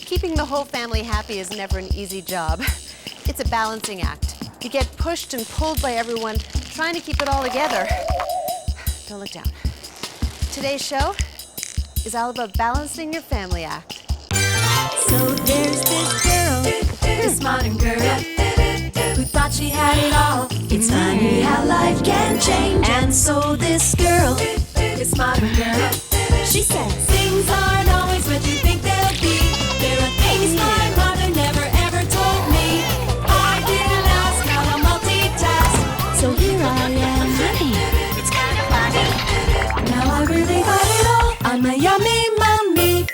Keeping the whole family happy is never an easy job. It's a balancing act. You get pushed and pulled by everyone, trying to keep it all together. Don't look down. Today's show is all about balancing your family act. So there's this girl, this modern girl, who thought she had it all. It's funny how life can change. And so this girl, this modern girl, she says things aren't always what you think they'll be. There are things my mother never ever told me. I didn't ask how to multitask, so here I am, honey. It's kind of funny. Now I really got it all. I'm a yummy mummy.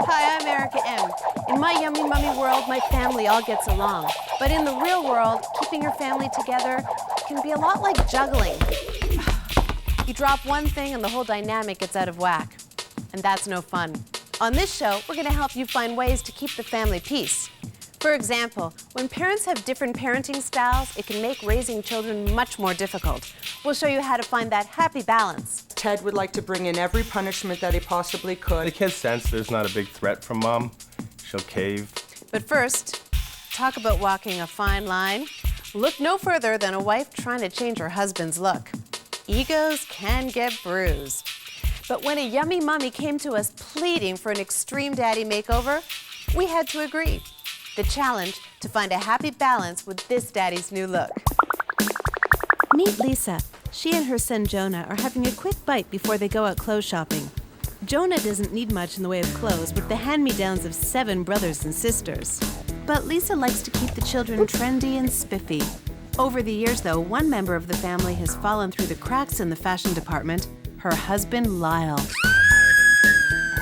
Hi, I'm Erica Ehm. In my Yummy Mummy world, my family all gets along. But in the real world, keeping your family together can be a lot like juggling. You drop one thing and the whole dynamic gets out of whack. And that's no fun. On this show, we're gonna help you find ways to keep the family peace. For example, when parents have different parenting styles, it can make raising children much more difficult. We'll show you how to find that happy balance. Ted would like to bring in every punishment that he possibly could. The kids sense there's not a big threat from Mom. She'll cave. But first, talk about walking a fine line. Look no further than a wife trying to change her husband's look. Egos can get bruised. But when a Yummy Mummy came to us pleading for an extreme daddy makeover, we had to agree. The challenge to find a happy balance with this daddy's new look. Meet Lisa. She and her son Jonah are having a quick bite before they go out clothes shopping. Jonah doesn't need much in the way of clothes with the hand-me-downs of 7 brothers and sisters. But Lisa likes to keep the children trendy and spiffy. Over the years, though, one member of the family has fallen through the cracks in the fashion department, her husband Lyle.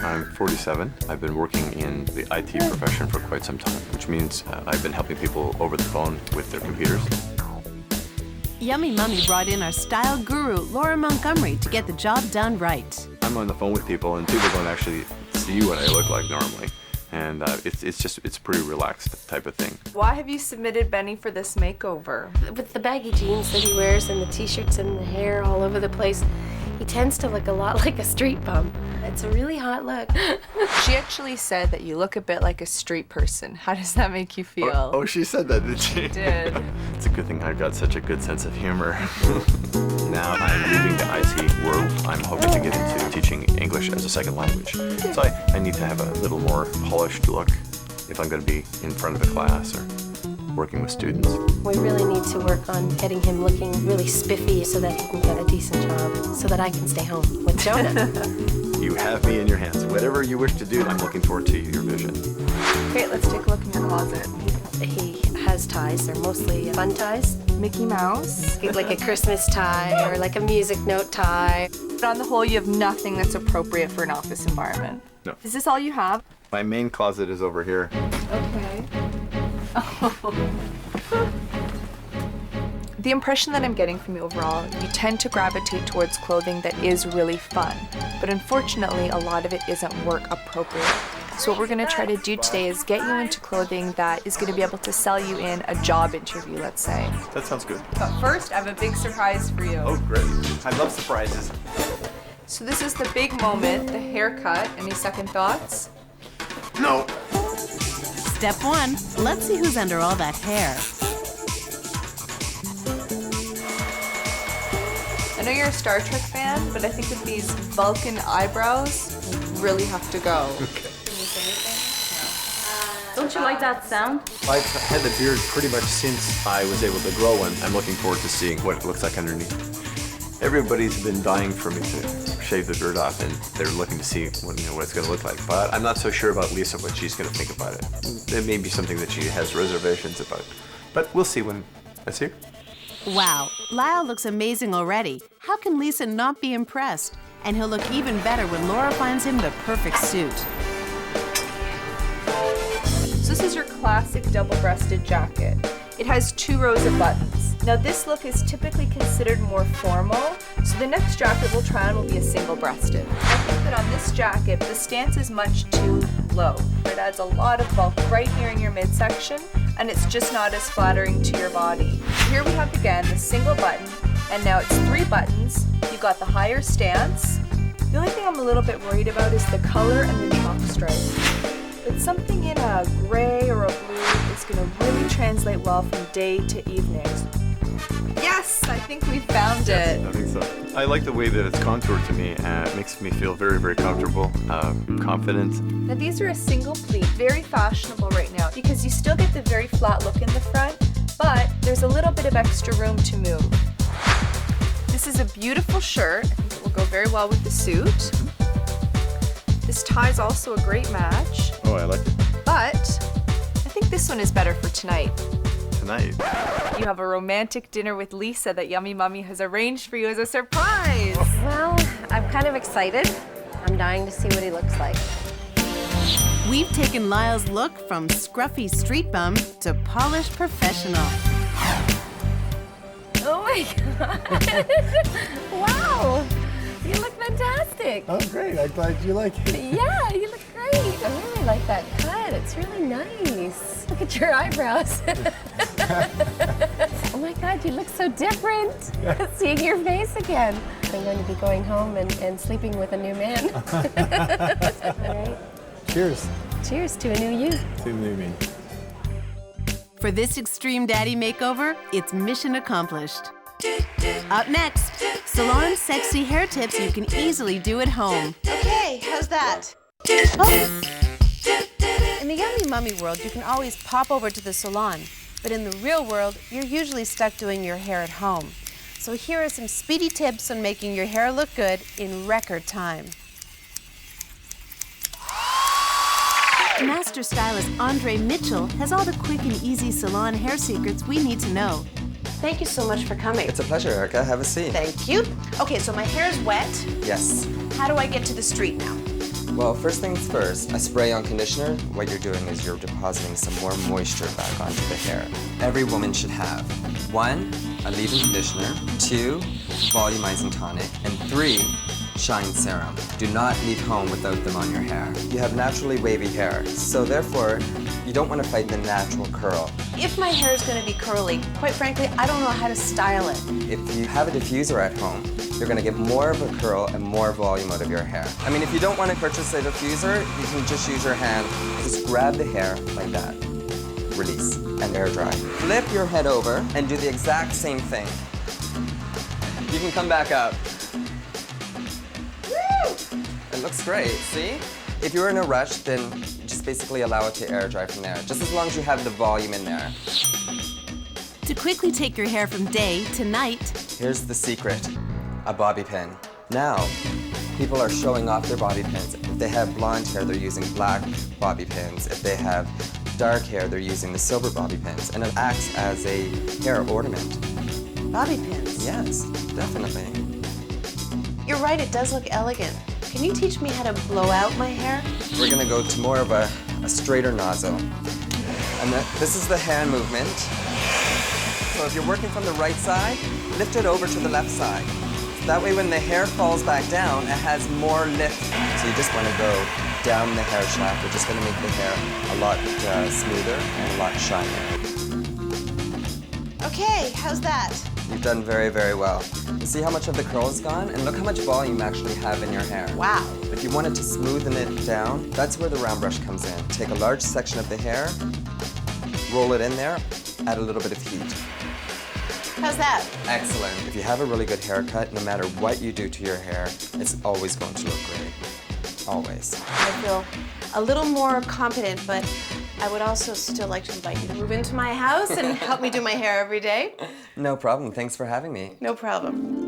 I'm 47. I've been working in the IT profession for quite some time, which means I've been helping people over the phone with their computers. Yummy Mummy brought in our style guru, Laura Montgomery, to get the job done right. I'm on the phone with people, and people don't actually see what I look like normally. And it's a pretty relaxed type of thing. Why have you submitted Benny for this makeover? With the baggy jeans that he wears and the t-shirts and the hair all over the place, he tends to look a lot like a street bum. It's a really hot look. She actually said that you look a bit like a street person. How does that make you feel? Oh, she said that, did she? She did. It's a good thing I've got such a good sense of humor. Now I'm leaving the IT world. I'm hoping to get into teaching English as a second language. So I need to have a little more polished look if I'm going to be in front of a class or working with students. We really need to work on getting him looking really spiffy so that he can get a decent job, so that I can stay home with Jonah. You have me in your hands. Whatever you wish to do, I'm looking forward to your vision. Okay, let's take a look in your closet. He has ties. They're mostly fun ties. Mickey Mouse. Like a Christmas tie or like a music note tie. But on the whole, you have nothing that's appropriate for an office environment. No. Is this all you have? My main closet is over here. Okay. The impression that I'm getting from you overall, you tend to gravitate towards clothing that is really fun. But unfortunately, a lot of it isn't work appropriate. So what we're going to try to do today is get you into clothing that is going to be able to sell you in a job interview, let's say. That sounds good. But first, I have a big surprise for you. Oh, great. I love surprises. So this is the big moment, the haircut. Any second thoughts? No. Step 1, let's see who's under all that hair. I know you're a Star Trek fan, but I think with these Vulcan eyebrows, you really have to go. Okay. Don't you like that sound? I've had the beard pretty much since I was able to grow one. I'm looking forward to seeing what it looks like underneath. Everybody's been dying for me to shave the beard off, and they're looking to see what it's going to look like. But I'm not so sure about Lisa, what she's going to think about it. It may be something that she has reservations about. But we'll see when I see her. Wow, Lyle looks amazing already. How can Lisa not be impressed? And he'll look even better when Laura finds him the perfect suit. So this is your classic double-breasted jacket. It has 2 rows of buttons. Now this look is typically considered more formal, so the next jacket we'll try on will be a single-breasted. I think that on this jacket, the stance is much too low. It adds a lot of bulk right here in your midsection, and it's just not as flattering to your body. Here we have again the single button, and now it's 3 buttons. You you got the higher stance. The only thing I'm a little bit worried about is the color and the chalk stripe. But something in a gray or a blue is going to really translate well from day to evenings. Yes, I think we found it. I think so. I like the way that it's contoured to me. It makes me feel very, very comfortable, confident. Now these are a single pleat, very fashionable right now because you still get the very flat look in the front, but there's a little bit of extra room to move. This is a beautiful shirt. I think it will go very well with the suit. This tie is also a great match. Oh, I like it. But I think this one is better for tonight. Tonight? You have a romantic dinner with Lisa that Yummy Mummy has arranged for you as a surprise. Well, I'm kind of excited. I'm dying to see what he looks like. We've taken Lyle's look from scruffy street bum to polished professional. Oh my God. Wow. You look fantastic. Oh, great. I'm glad you like it. Yeah, you look great. I really like that cut. It's really nice. Look at your eyebrows. Oh my God, you look so different. Seeing your face again. I'm going to be going home and sleeping with a new man. All right. Cheers. Cheers to a new you. To new me. For this Extreme Daddy makeover, it's mission accomplished. Up next, salon sexy hair tips you can easily do at home. Okay, how's that? Oh. In the Yummy Mummy world, you can always pop over to the salon, but in the real world, you're usually stuck doing your hair at home. So here are some speedy tips on making your hair look good in record time. Master stylist Andre Mitchell has all the quick and easy salon hair secrets we need to know. Thank you so much for coming. It's a pleasure, Erica. Have a seat. Thank you. Okay, so my hair is wet. Yes. How do I get to the street now? Well, first things first, a spray-on conditioner. What you're doing is you're depositing some more moisture back onto the hair. Every woman should have 1, a leave-in conditioner, 2, volumizing tonic, and 3, shine serum. Do not leave home without them on your hair. You have naturally wavy hair, so therefore, you don't want to fight the natural curl. If my hair is going to be curly, quite frankly, I don't know how to style it. If you have a diffuser at home, you're going to get more of a curl and more volume out of your hair. I mean, if you don't want to purchase a diffuser, you can just use your hand. Just grab the hair like that. Release and air dry. Flip your head over and do the exact same thing. You can come back up. Woo! It looks great, see? If you're in a rush, then just basically allow it to air dry from there, just as long as you have the volume in there. To quickly take your hair from day to night, here's the secret, a bobby pin. Now, people are showing off their bobby pins. If they have blonde hair, they're using black bobby pins. If they have dark hair, they're using the silver bobby pins, and it acts as a hair ornament. Bobby pins? Yes, definitely. You're right, it does look elegant. Can you teach me how to blow out my hair? We're gonna go to more of a straighter nozzle. And this is the hand movement. So if you're working from the right side, lift it over to the left side. That way when the hair falls back down, it has more lift. So you just wanna go down the hair shaft. You're just gonna make the hair a lot smoother and a lot shinier. Okay, how's that? You've done very, very well. You see how much of the curl is gone? And look how much volume you actually have in your hair. Wow. If you wanted to smoothen it down, that's where the round brush comes in. Take a large section of the hair, roll it in there, add a little bit of heat. How's that? Excellent. If you have a really good haircut, no matter what you do to your hair, it's always going to look great. Always. I feel a little more confident, but I would also still like to invite you to move into my house and help me do my hair every day. No problem. Thanks for having me. No problem.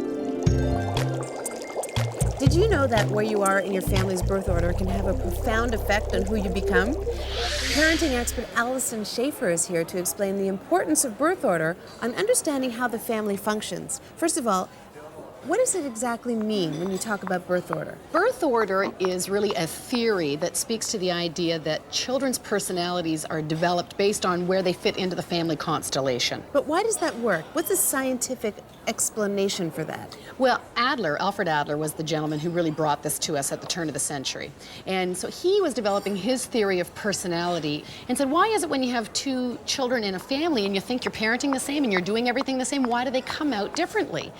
Did you know that where you are in your family's birth order can have a profound effect on who you become? Parenting expert Allison Schaefer is here to explain the importance of birth order on understanding how the family functions. First of all, what does it exactly mean when you talk about birth order? Birth order is really a theory that speaks to the idea that children's personalities are developed based on where they fit into the family constellation. But why does that work? What's the scientific explanation for that? Well, Alfred Adler was the gentleman who really brought this to us at the turn of the century. And so he was developing his theory of personality and said, why is it when you have 2 children in a family and you think you're parenting the same and you're doing everything the same, why do they come out differently?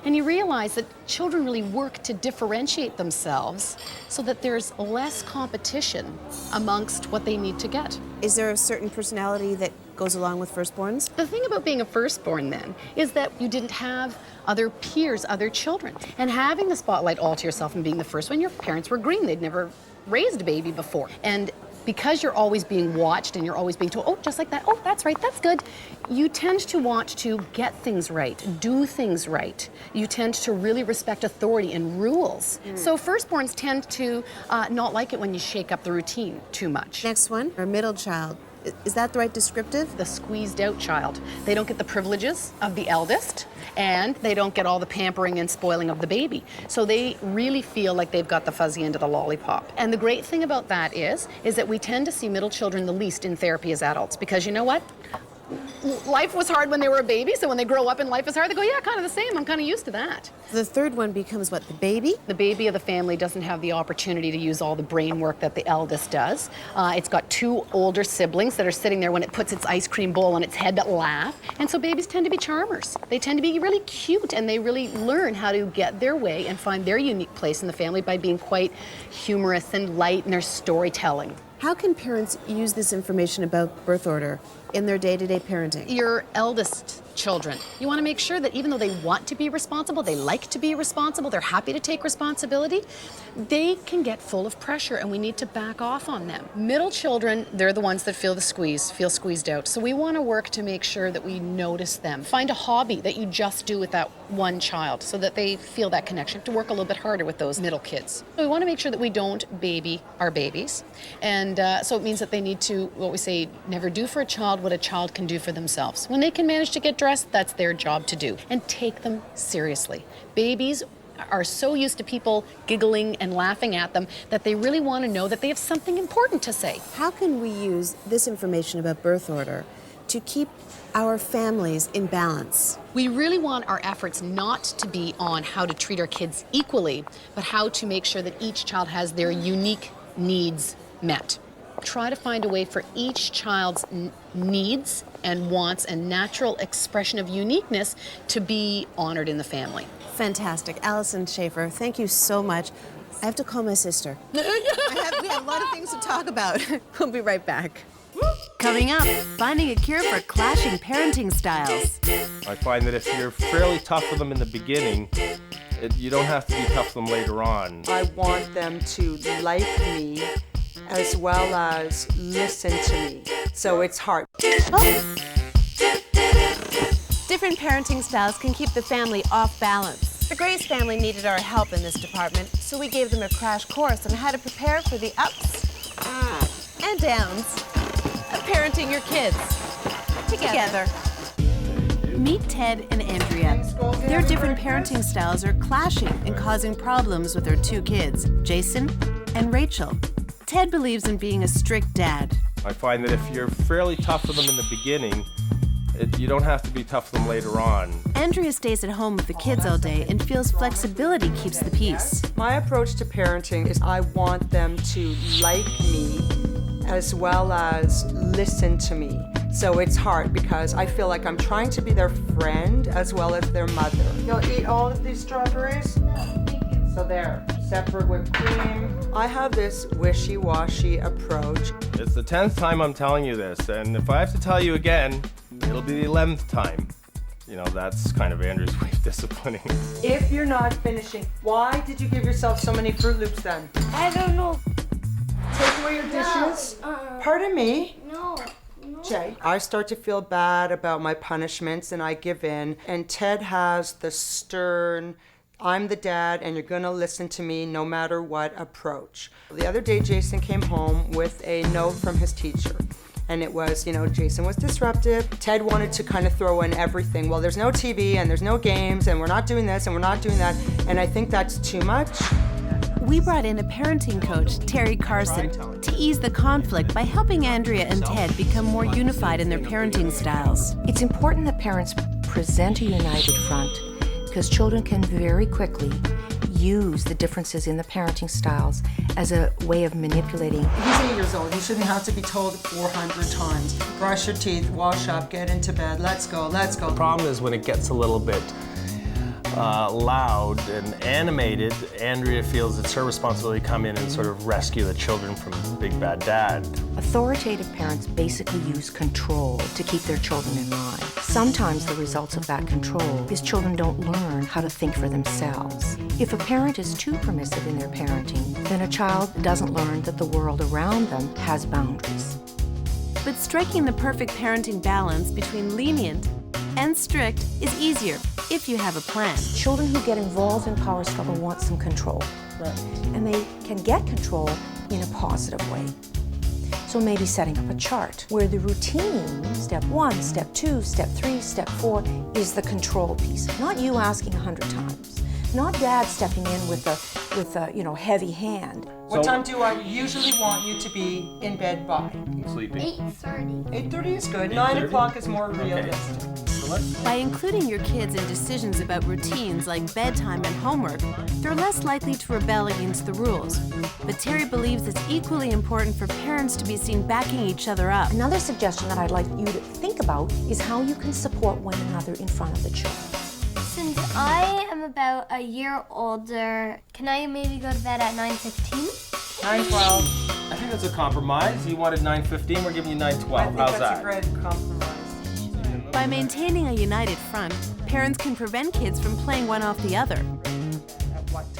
And you realize realize that children really work to differentiate themselves so that there's less competition amongst what they need to get. Is there a certain personality that goes along with firstborns? The thing about being a firstborn then is that you didn't have other peers, other children. And having the spotlight all to yourself and being the first one, your parents were green. They'd never raised a baby before. And because you're always being watched and you're always being told, oh, just like that, oh, that's right, that's good, you tend to want to get things right, do things right. You tend to really respect authority and rules. So firstborns tend to not like it when you shake up the routine too much. Next one, our middle child. Is that the right descriptive? The squeezed out child. They don't get the privileges of the eldest, and they don't get all the pampering and spoiling of the baby. So they really feel like they've got the fuzzy end of the lollipop. And the great thing about that is that we tend to see middle children the least in therapy as adults, because you know what? Life was hard when they were a baby, so when they grow up and life is hard, they go, yeah, kind of the same. I'm kind of used to that. The third one becomes what, the baby? The baby of the family doesn't have the opportunity to use all the brain work that the eldest does. It's got two older siblings that are sitting there when it puts its ice cream bowl on its head that laugh. And so babies tend to be charmers. They tend to be really cute, and they really learn how to get their way and find their unique place in the family by being quite humorous and light in their storytelling. How can parents use this information about birth order in their day-to-day parenting? Your eldest children, you want to make sure that even though they want to be responsible, they like to be responsible, they're happy to take responsibility, they can get full of pressure, and we need to back off on them. Middle children, they're the ones that feel the squeeze, feel squeezed out. So we want to work to make sure that we notice them. Find a hobby that you just do with that one child so that they feel that connection. You have to work a little bit harder with those middle kids. So we want to make sure that we don't baby our babies. And so it means that they need to, what we say, never do for a child what a child can do for themselves. When they can manage to get dressed, that's their job to do. And take them seriously. Babies are so used to people giggling and laughing at them that they really want to know that they have something important to say. How can we use this information about birth order to keep our families in balance? We really want our efforts not to be on how to treat our kids equally, but how to make sure that each child has their unique needs met. Try to find a way for each child's needs and wants and natural expression of uniqueness to be honored in the family. Fantastic. Allison Schaefer, thank you so much. I have to call my sister. We have a lot of things to talk about. We'll be right back. Coming up, finding a cure for clashing parenting styles. I find that if you're fairly tough with them in the beginning, you don't have to be tough with them later on. I want them to like me as well as listen to me. So it's hard. Oh. Different parenting styles can keep the family off balance. The Grace family needed our help in this department, so we gave them a crash course on how to prepare for the ups and downs of parenting your kids together. Meet Ted and Andrea. Their different parenting styles are clashing and causing problems with their two kids, Jason and Rachel. Ted believes in being a strict dad. I find that if you're fairly tough with them in the beginning, you don't have to be tough with them later on. Andrea stays at home with the kids all day and feels flexibility keeps the peace. My approach to parenting is I want them to like me as well as listen to me. So it's hard because I feel like I'm trying to be their friend as well as their mother. You'll eat all of these strawberries? So there, separate whipped cream. I have this wishy-washy approach. It's the 10th time I'm telling you this, and if I have to tell you again, it'll be the 11th time. You know, that's kind of Andrew's way of disciplining. If you're not finishing, why did you give yourself so many Fruit Loops then? I don't know. Take away your dishes. Pardon me? No. Jay, I start to feel bad about my punishments and I give in. And Ted has the stern, I'm the dad and you're gonna listen to me no matter what approach. The other day, Jason came home with a note from his teacher. And it was, you know, Jason was disruptive. Ted wanted to kind of throw in everything. Well, there's no TV and there's no games and we're not doing this and we're not doing that. And I think that's too much. We brought in a parenting coach, Terry Carson, to ease the conflict by helping Andrea and Ted become more unified in their parenting styles. It's important that parents present a united front because children can very quickly use the differences in the parenting styles as a way of manipulating. He's 8 years old. He shouldn't have to be told 400 times. Brush your teeth, wash up, get into bed, let's go, let's go. The problem is when it gets a little bit loud and animated, Andrea feels it's her responsibility to come in and sort of rescue the children from Big Bad Dad. Authoritative parents basically use control to keep their children in line. Sometimes the results of that control is children don't learn how to think for themselves. If a parent is too permissive in their parenting, then a child doesn't learn that the world around them has boundaries. But striking the perfect parenting balance between lenient and strict is easier if you have a plan. Children who get involved in power struggle want some control. Right. And they can get control in a positive way. So maybe setting up a chart where the routine, step 1, step 2, step 3, step 4, is the control piece. Not you asking 100 times. Not dad stepping in with a heavy hand. What time do I usually want you to be in bed by? Sleeping. 8:30. 8:30 is good. 8:30? 9 o'clock is more realistic. By including your kids in decisions about routines like bedtime and homework, they're less likely to rebel against the rules. But Terry believes it's equally important for parents to be seen backing each other up. Another suggestion that I'd like you to think about is how you can support one another in front of the children. Since I am about a year older, can I maybe go to bed at 9:15? 9:12. I think that's a compromise. You wanted 9:15, we're giving you 9:12. I think How's that's that? a great compromise. By maintaining a united front, parents can prevent kids from playing one off the other.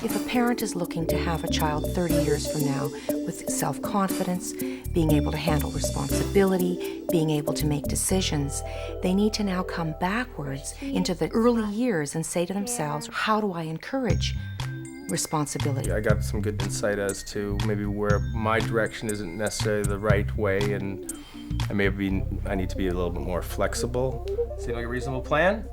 If a parent is looking to have a child 30 years from now with self-confidence, being able to handle responsibility, being able to make decisions, they need to now come backwards into the early years and say to themselves, how do I encourage responsibility? I got some good insight as to maybe where my direction isn't necessarily the right way, and maybe I need to be a little bit more flexible. Seem like a reasonable plan?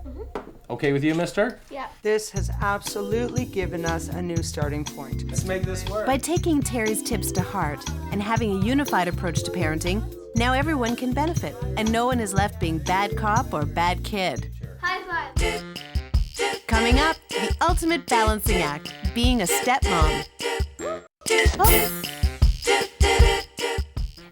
Okay with you, mister? Yeah. This has absolutely given us a new starting point. Let's make this work. By taking Terry's tips to heart and having a unified approach to parenting, now everyone can benefit, and no one is left being bad cop or bad kid. High five. Coming up, the ultimate balancing act, being a stepmom. Oh.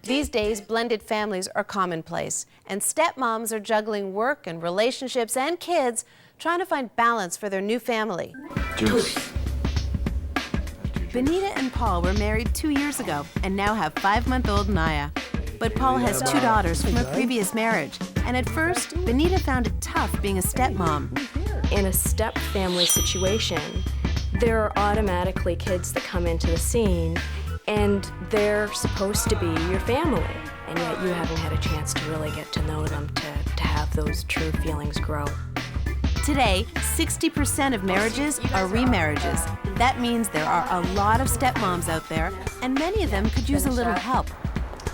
These days, blended families are commonplace, and stepmoms are juggling work and relationships and kids, trying to find balance for their new family. Juice. Benita and Paul were married 2 years ago and now have 5-month-old Naya. But Paul has 2 daughters from a previous marriage, and at first, Benita found it tough being a stepmom. In a step family situation, there are automatically kids that come into the scene, and they're supposed to be your family, and yet you haven't had a chance to really get to know them to have those true feelings grow. Today, 60% of marriages are remarriages. That means there are a lot of stepmoms out there, and many of them could use a little help.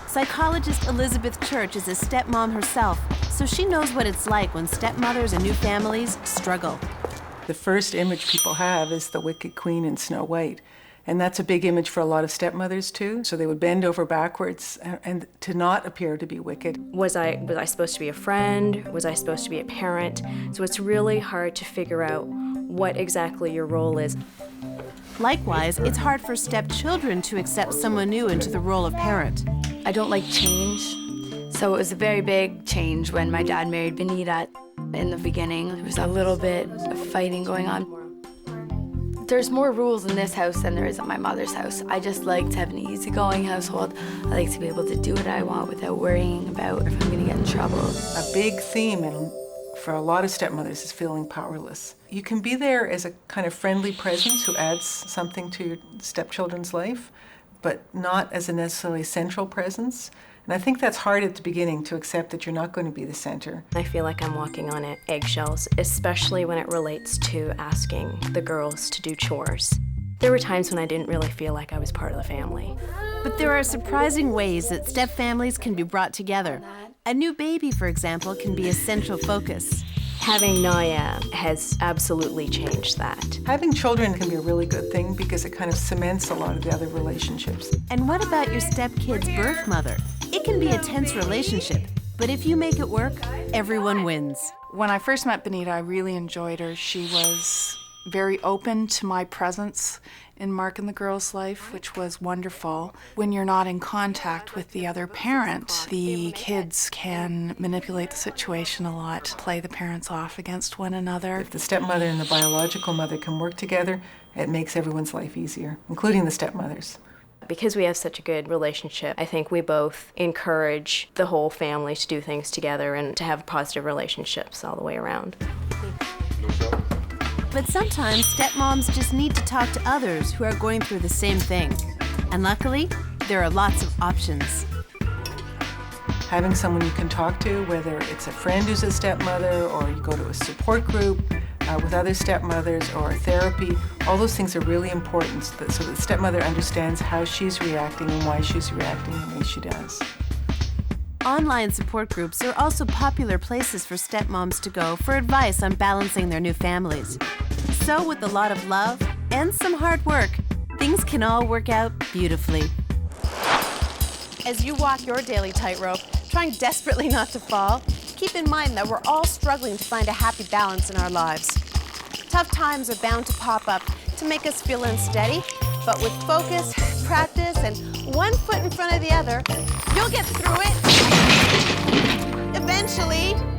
Psychologist Elizabeth Church is a stepmom herself, so she knows what it's like when stepmothers and new families struggle. The first image people have is the Wicked Queen in Snow White. And that's a big image for a lot of stepmothers too. So they would bend over backwards and to not appear to be wicked. Was I supposed to be a friend? Was I supposed to be a parent? So it's really hard to figure out what exactly your role is. Likewise, it's hard for stepchildren to accept someone new into the role of parent. I don't like change, so it was a very big change when my dad married Benita. In the beginning, there was a little bit of fighting going on. There's more rules in this house than there is at my mother's house. I just like to have an easygoing household. I like to be able to do what I want without worrying about if I'm gonna get in trouble. A big theme for a lot of stepmothers is feeling powerless. You can be there as a kind of friendly presence who adds something to your stepchildren's life, but not as a necessarily central presence. And I think that's hard at the beginning, to accept that you're not going to be the center. I feel like I'm walking on eggshells, especially when it relates to asking the girls to do chores. There were times when I didn't really feel like I was part of the family. But there are surprising ways that stepfamilies can be brought together. A new baby, for example, can be a central focus. Having Naya has absolutely changed that. Having children can be a really good thing because it kind of cements a lot of the other relationships. And what about your stepkid's birth mother? It can be a tense relationship, but if you make it work, everyone wins. When I first met Benita, I really enjoyed her. She was very open to my presence in Mark and the girls' life, which was wonderful. When you're not in contact with the other parent, the kids can manipulate the situation a lot, play the parents off against one another. If the stepmother and the biological mother can work together, it makes everyone's life easier, including the stepmothers. Because we have such a good relationship, I think we both encourage the whole family to do things together and to have positive relationships all the way around. But sometimes stepmoms just need to talk to others who are going through the same thing. And luckily, there are lots of options. Having someone you can talk to, whether it's a friend who's a stepmother or you go to a support group with other stepmothers or therapy, all those things are really important so that the stepmother understands how she's reacting and why she's reacting the way she does. Online support groups are also popular places for stepmoms to go for advice on balancing their new families. So with a lot of love and some hard work, things can all work out beautifully. As you walk your daily tightrope, trying desperately not to fall, keep in mind that we're all struggling to find a happy balance in our lives. Tough times are bound to pop up to make us feel unsteady, but with focus, practice, and one foot in front of the other, you'll get through it. Eventually.